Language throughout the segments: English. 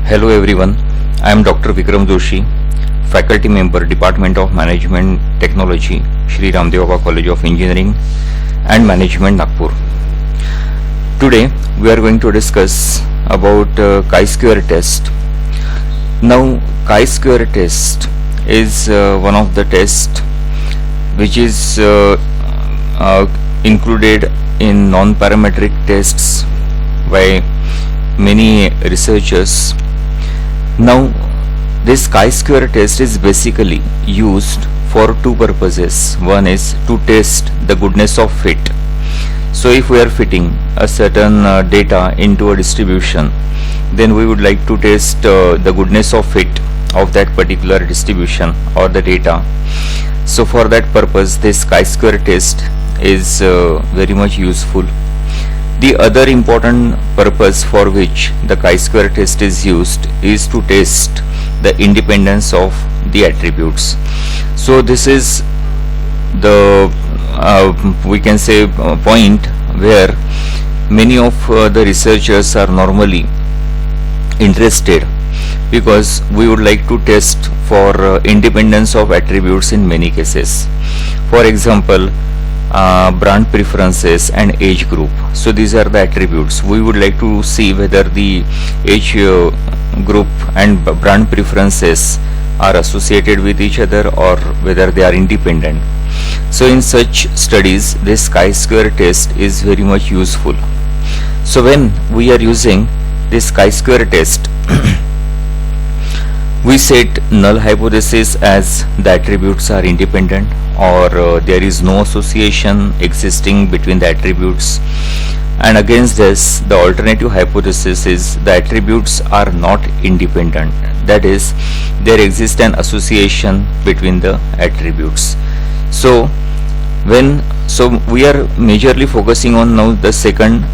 Hello everyone, I am Dr. Vikram Joshi, faculty member, Department of Management Technology, Shri Ramdev Baba College of Engineering and Management, Nagpur. Today we are going to discuss about chi-square test. Now chi-square test is one of the tests which is included in non-parametric tests by many researchers. Now this chi-square test is basically used for two purposes. One is to test the goodness of fit. So if we are fitting a certain data into a distribution, then we would like to test the goodness of fit of that particular distribution or the data. So for that purpose this chi-square test is very much useful. The other important purpose for which the chi-square test is used is to test the independence of the attributes. So this is the we can say point where many of the researchers are normally interested, because we would like to test for independence of attributes in many cases. For example, brand preferences and age group. So these are the attributes. We would like to see whether the age group and brand preferences are associated with each other or whether they are independent. So in such studies this chi-square test is very much useful. So when we are using this chi-square test we set null hypothesis as the attributes are independent, or there is no association existing between the attributes, and against this the alternative hypothesis is the attributes are not independent, that is there exists an association between the attributes. So we are majorly focusing on now the second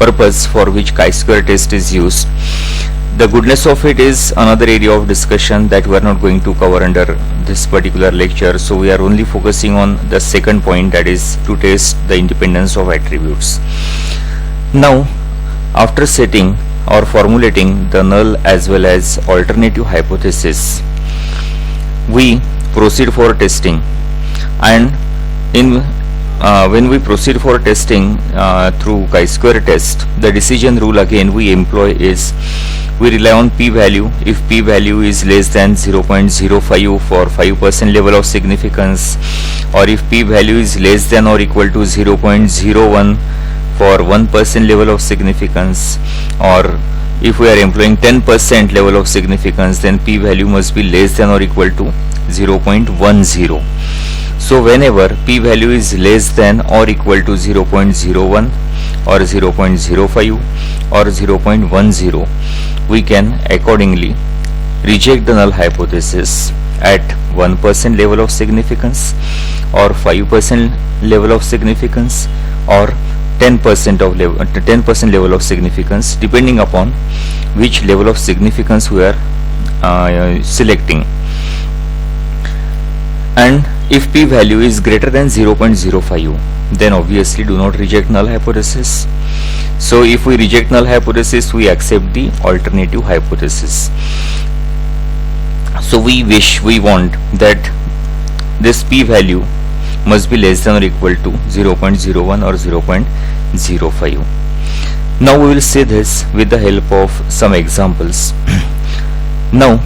purpose for which chi-square test is used. The goodness of it is another area of discussion that we are not going to cover under this particular lecture. So we are only focusing on the second point, that is to test the independence of attributes. Now after setting or formulating the null as well as alternative hypothesis, we proceed for testing, and when we proceed for testing through chi-square test, the decision rule again we employ is we rely on p-value. If p-value is less than 0.05 for 5% level of significance, or if p-value is less than or equal to 0.01 for 1% level of significance, or if we are employing 10% level of significance, then p-value must be less than or equal to 0.10. So whenever p-value is less than or equal to 0.01 or 0.05 or 0.10, we can accordingly reject the null hypothesis at 1% level of significance or 5% level of significance or 10% level of significance, depending upon which level of significance we are selecting. And if p-value is greater than 0.05, then obviously do not reject null hypothesis. So if we reject null hypothesis, we accept the alternative hypothesis. So we want that this p-value must be less than or equal to 0.01 or 0.05. Now we will see this with the help of some examples. Now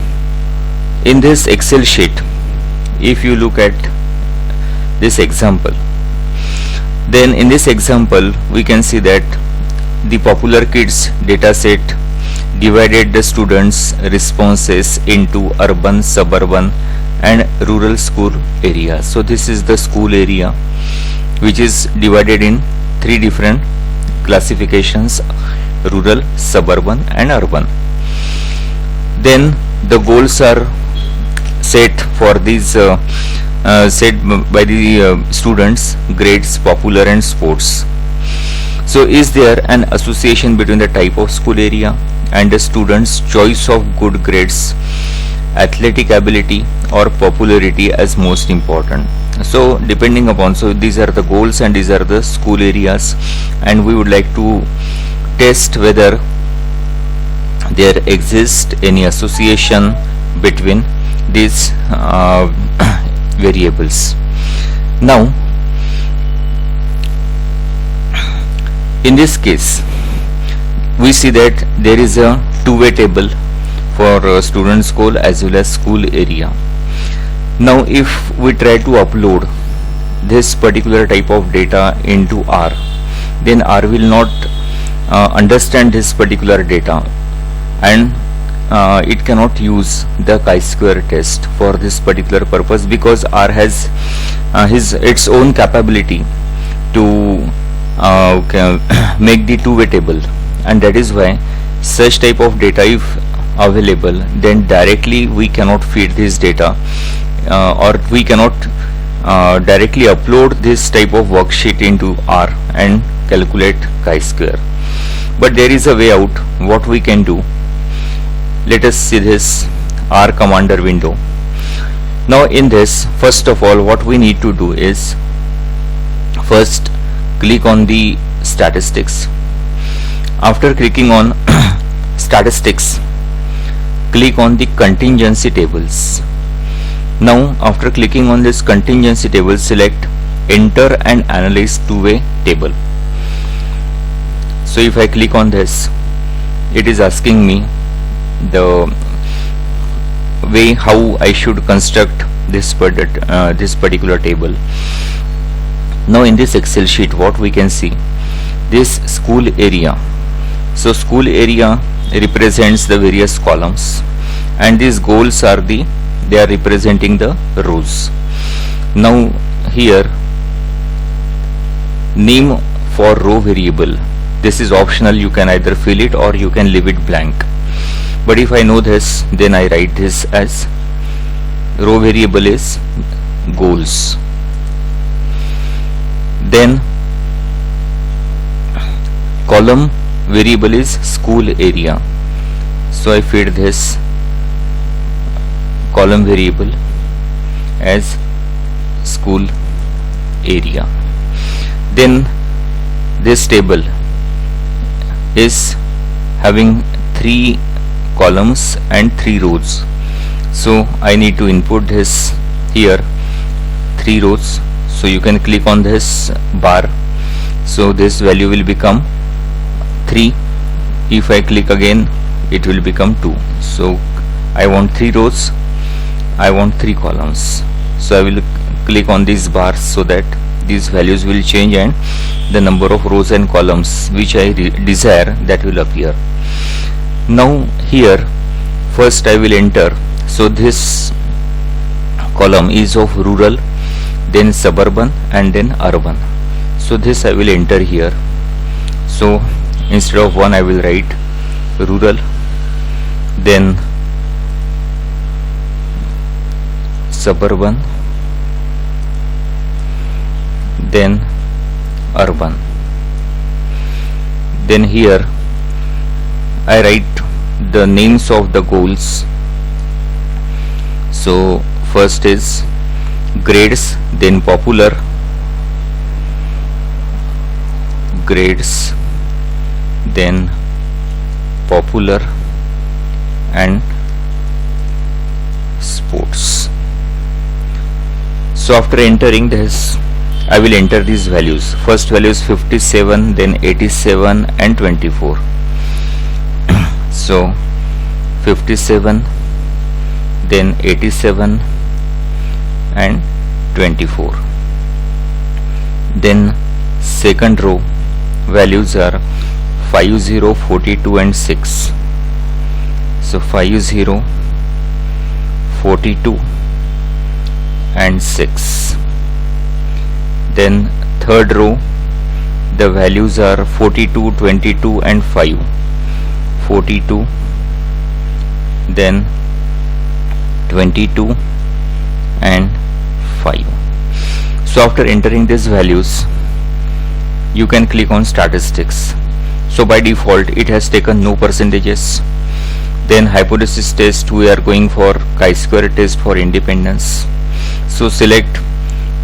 in this Excel sheet, if you look at this example, then in this example we can see that the Popular Kids data set divided the students' responses into urban, suburban and rural school areas. So this is the school area which is divided in three different classifications: rural, suburban and urban. Then the goals are set for these set by the students: grades, popular and sports. So is there an association between the type of school area and the students' choice of good grades, athletic ability or popularity as most important? So depending upon, so these are the goals and these are the school areas, and we would like to test whether there exists any association between these variables. Now in this case we see that there is a two-way table for student school as well as school area. Now if we try to upload this particular type of data into R, then R will not understand this particular data, and it cannot use the chi-square test for this particular purpose, because R has its own capability to make the two-way table, and that is why such type of data if available, then directly we cannot feed this data or we cannot directly upload this type of worksheet into R and calculate chi-square. But there is a way out. What we can do, let us see this R commander window. Now in this, first of all, what we need to do is first click on the statistics. After clicking on statistics, click on the contingency tables. Now after clicking on this contingency table, select enter and analyze two-way table. So if I click on this, it is asking me the way how I should construct this particular table. Now in this Excel sheet, what we can see, this school area. So school area represents the various columns, and these goals are they are representing the rows. Now here, name for row variable, this is optional, you can either fill it or you can leave it blank. But if I know this, then I write this as row variable is goals. Then column variable is school area, so I feed this column variable as school area. Then this table is having 3 columns and 3 rows, so I need to input this here 3 rows. So you can click on this bar, so this value will become 3. If I click again, it will become 2. So I want 3 rows, I want 3 columns, so I will click on these bars so that these values will change and the number of rows and columns which I desire, that will appear. Now here first I will enter, so this column is of rural, then suburban and then urban, so this I will enter here. So instead of 1 I will write rural, then suburban, then urban. Then here I write the names of the goals. So first is grades, then popular, grades, then popular and sports. So after entering this, I will enter these values. First value is 57, then 87 and 24. So 57, then 87 and 24. Then second row values are 50, 42 and 6. So 50, 42 and 6. Then third row, the values are 42, 22 and 5. 42, then 22 and 5. So after entering these values, you can click on statistics. So by default it has taken no percentages. Then hypothesis test, we are going for chi-square test for independence. So select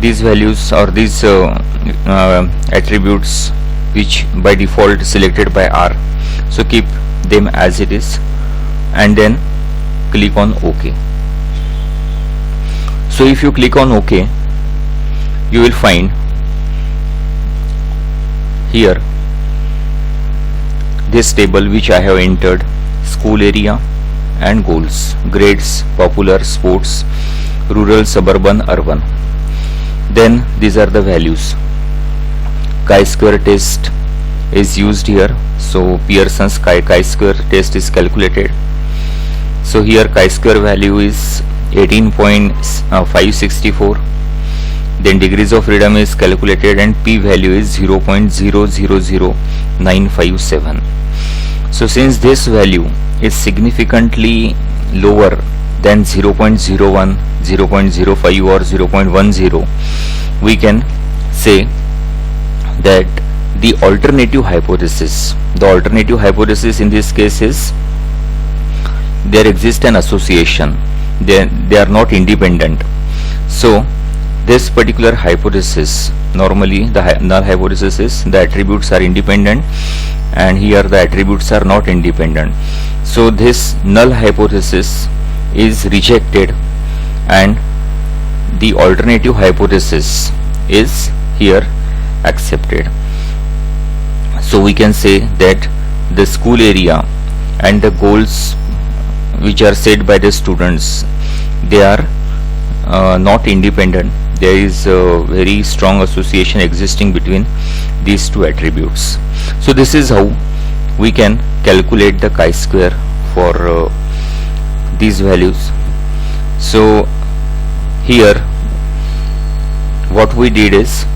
these values or these attributes which by default selected by R. So keep them as it is and then click on OK. So if you click on OK, you will find here this table which I have entered: school area and goals, grades, popular, sports, rural, suburban, urban. Then these are the values. Chi-square test is used here, so Pearson's chi-square test is calculated. So here chi-square value is 18.564. Then degrees of freedom is calculated and p value is 0.000957. So since this value is significantly lower than 0.01, 0.05 or 0.10, we can say that the alternative hypothesis in this case is there exists an association, they are not independent. So this particular hypothesis, normally the null hypothesis is the attributes are independent, and here the attributes are not independent. So this null hypothesis is rejected and the alternative hypothesis is here accepted. So we can say that the school area and the goals which are set by the students, they are not independent. There is a very strong association existing between these two attributes. So this is how we can calculate the chi-square for these values. So here what we did is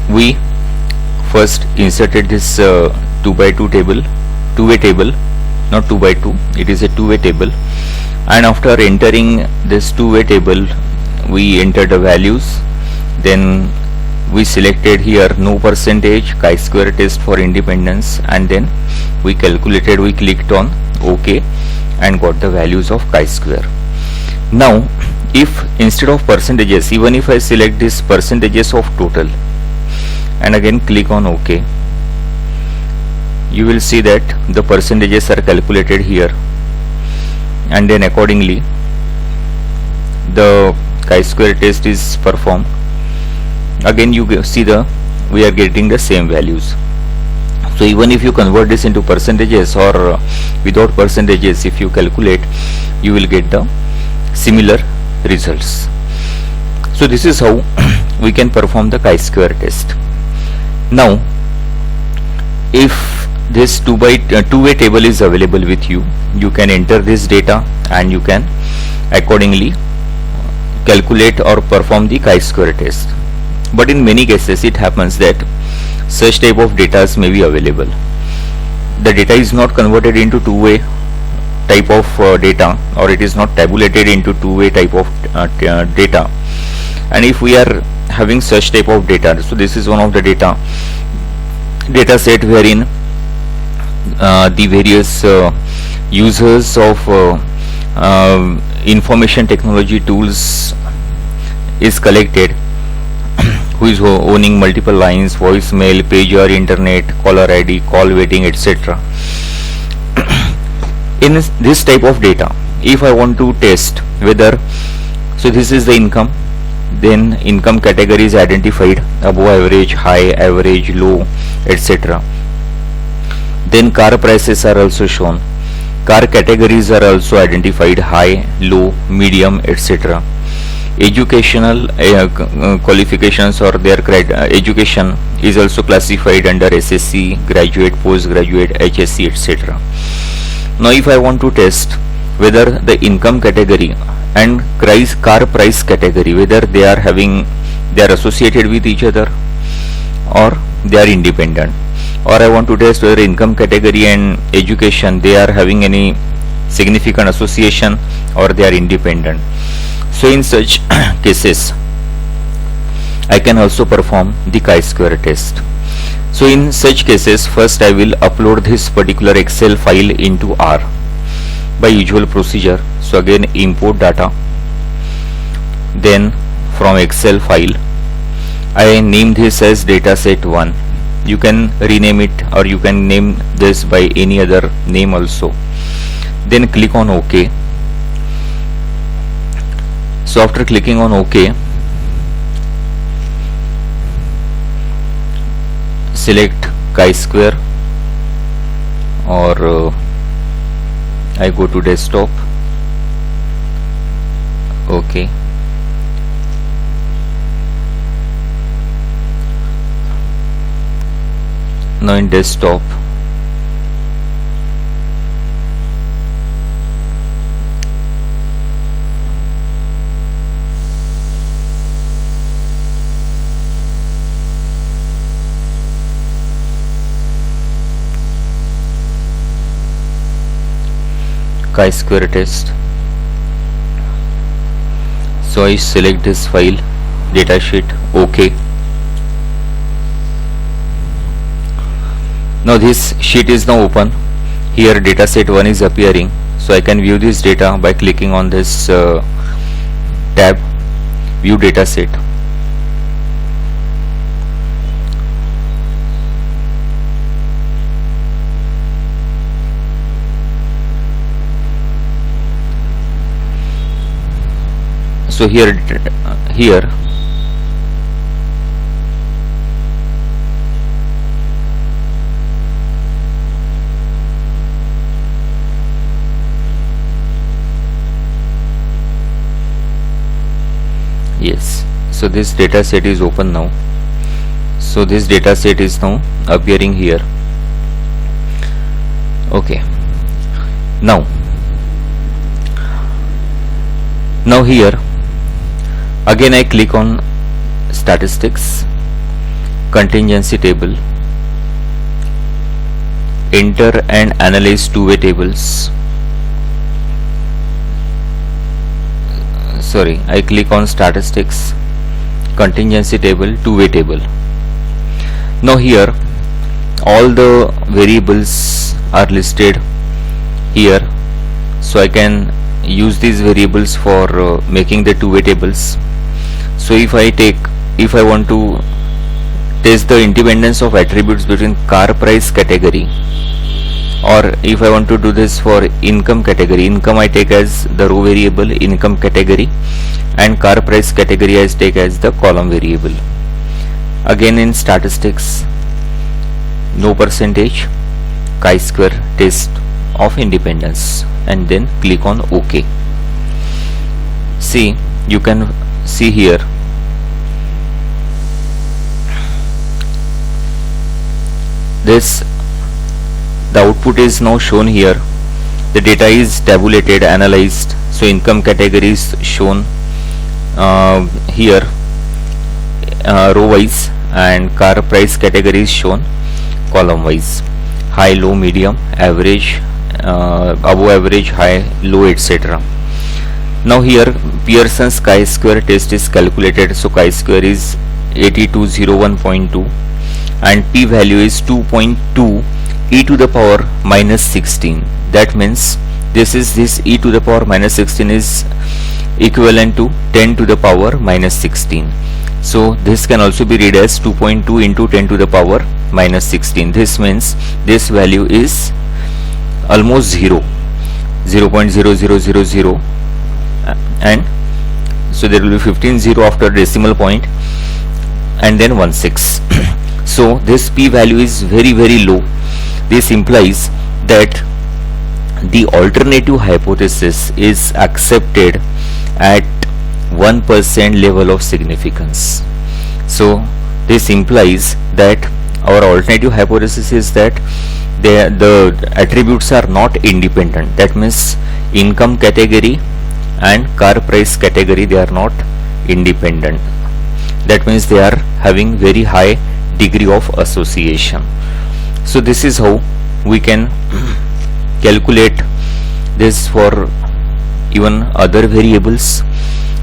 we first inserted this 2x2 table, two-way table, not 2x2, it is a two-way table, and after entering this two-way table we entered the values. Then we selected here no percentage chi-square test for independence, and then we clicked on OK and got the values of chi-square. Now if instead of percentages, even if I select this percentages of total and again click on OK, you will see that the percentages are calculated here, and then accordingly the chi-square test is performed. Again you see we are getting the same values. So even if you convert this into percentages or without percentages, if you calculate, you will get the similar results. So this is how we can perform the chi-square test. Now if this two-way table is available with you, you can enter this data and you can accordingly calculate or perform the chi-square test. But in many cases it happens that such type of data may be available. The data is not converted into two-way type of data, or it is not tabulated into two-way type of data. And if we are having such type of data, so this is one of the data set wherein the various users of information technology tools is collected, who is owning multiple lines, voicemail, pager, internet, caller ID, call waiting, etc. In this type of data, if I want to test whether, so this is the income, then income category is identified: above average, high, average, low, etc. Then car prices are also shown, car categories are also identified: high, low, medium, etc. Educational qualifications or their education is also classified under SSC, graduate, postgraduate, HSC, etc. Now if I want to test whether the income category and car price category, whether they are associated with each other or they are independent, or I want to test whether income category and education, they are having any significant association or they are independent. So in such cases I can also perform the chi-square test. So in such cases, first I will upload this particular Excel file into R by usual procedure. So again import data, then from Excel file I name this as dataset 1, you can rename it, or you can name this by any other name also. Then click on OK. So after clicking on OK, select chi-square, or I go to desktop. Okay, now in desktop, chi-square test. So I select this file, datasheet. OK. Now this sheet is now open. Here dataset 1 is appearing, so I can view this data by clicking on this tab, view dataset. So here yes, so this data set is open now. So this data set is now appearing here. Okay, now here again I click on statistics, contingency table, enter and analyze two-way tables. Sorry, I click on statistics, contingency table, two-way table. Now here all the variables are listed here, so I can use these variables for making the two-way tables. So if I want to test the independence of attributes between car price category, or if I want to do this for income category, income I take as the row variable, income category, and car price category I take as the column variable. Again in statistics, no percentage, chi-square test of independence, and then click on OK. See, you can see here the output is now shown here. The data is tabulated, analyzed. So income category is shown here row wise, and car price category is shown column wise, high, low, medium, average, above average, high, low, etc. Now here Pearson's chi-square test is calculated. So chi-square is 8201.2 and p-value is 2.2 e to the power minus 16. That means this e to the power minus 16 is equivalent to 10 to the power minus 16. So this can also be read as 2.2 into 10 to the power minus 16. This means this value is almost 0.0000, and so there will be 15 0 after decimal point, and then 16. So this p value is very low. This implies that the alternative hypothesis is accepted at 1% level of significance. So this implies that our alternative hypothesis is that the attributes are not independent. That means income category and car price category, they are not independent. That means they are having very high degree of association. So this is how we can calculate this for even other variables.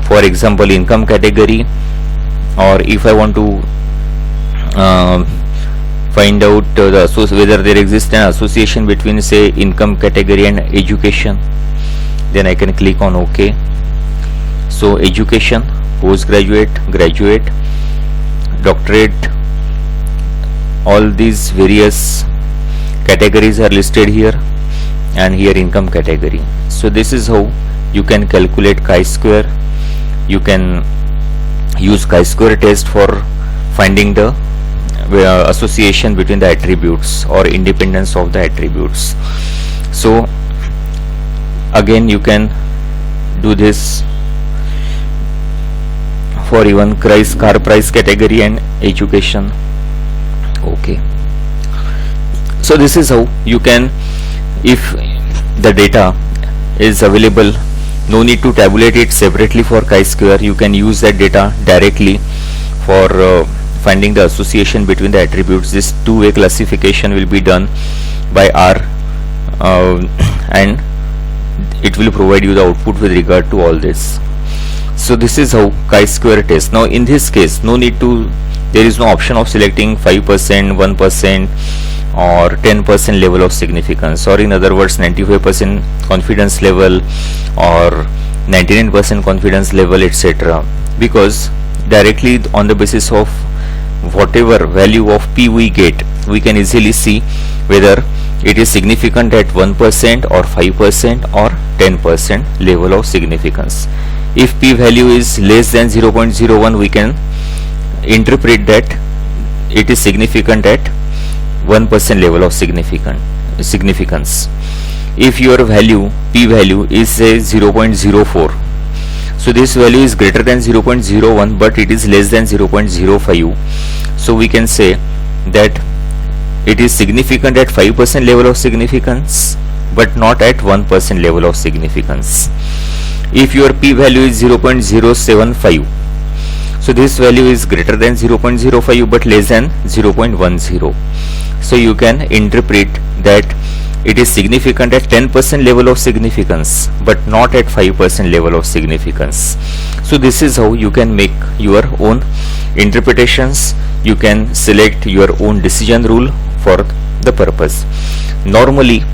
For example, income category, or if I want to find out whether there exists an association between, say, income category and education, then I can click on OK. So education, postgraduate, graduate, doctorate, all these various categories are listed here, and here income category. So this is how you can calculate chi-square. You can use chi-square test for finding the association between the attributes or independence of the attributes. So again you can do this for even car price category and education. Okay, so this is how you can, if the data is available, no need to tabulate it separately for chi-square. You can use that data directly for finding the association between the attributes. This two-way classification will be done by R, and it will provide you the output with regard to all this. So this is how chi-square test. Now in this case, no need to, there is no option of selecting 5%, 1% or 10% level of significance, or in other words 95% confidence level or 99% confidence level, etc. Because directly on the basis of whatever value of P we get, we can easily see whether it is significant at 1% or 5% or 10% level of significance. If P value is less than 0.01, we can interpret that it is significant at 1% level of significance. If your value, P value, is say 0.04, so this value is greater than 0.01 but it is less than 0.05, so we can say that it is significant at 5% level of significance but not at 1% level of significance. If your P value is 0.075, so this value is greater than 0.05 but less than 0.10, so you can interpret that it is significant at 10% level of significance but not at 5% level of significance. So this is how you can make your own interpretations. You can select your own decision rule for the purpose. Normally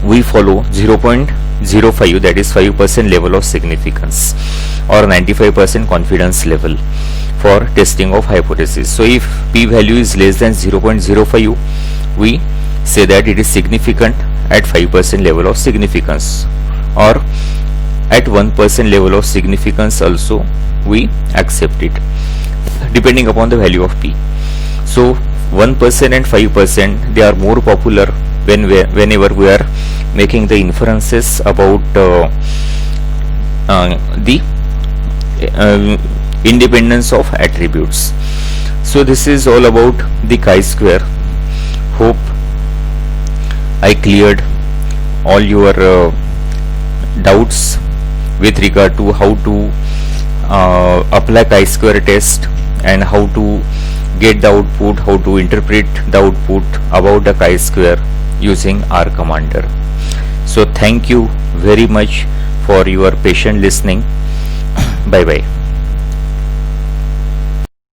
we follow 0.05, that is 5% level of significance or 95% confidence level for testing of hypothesis. So if P value is less than 0.05, we say that it is significant at 5% level of significance, or at 1% level of significance also we accept it, depending upon the value of P. So 1% and 5%, they are more popular whenever we are making the inferences about the independence of attributes. So this is all about the chi-square. Hope I cleared all your doubts with regard to how to apply chi-square test and how to get the output, how to interpret the output about the chi-square using R Commander. So thank you very much for your patient listening. Bye bye.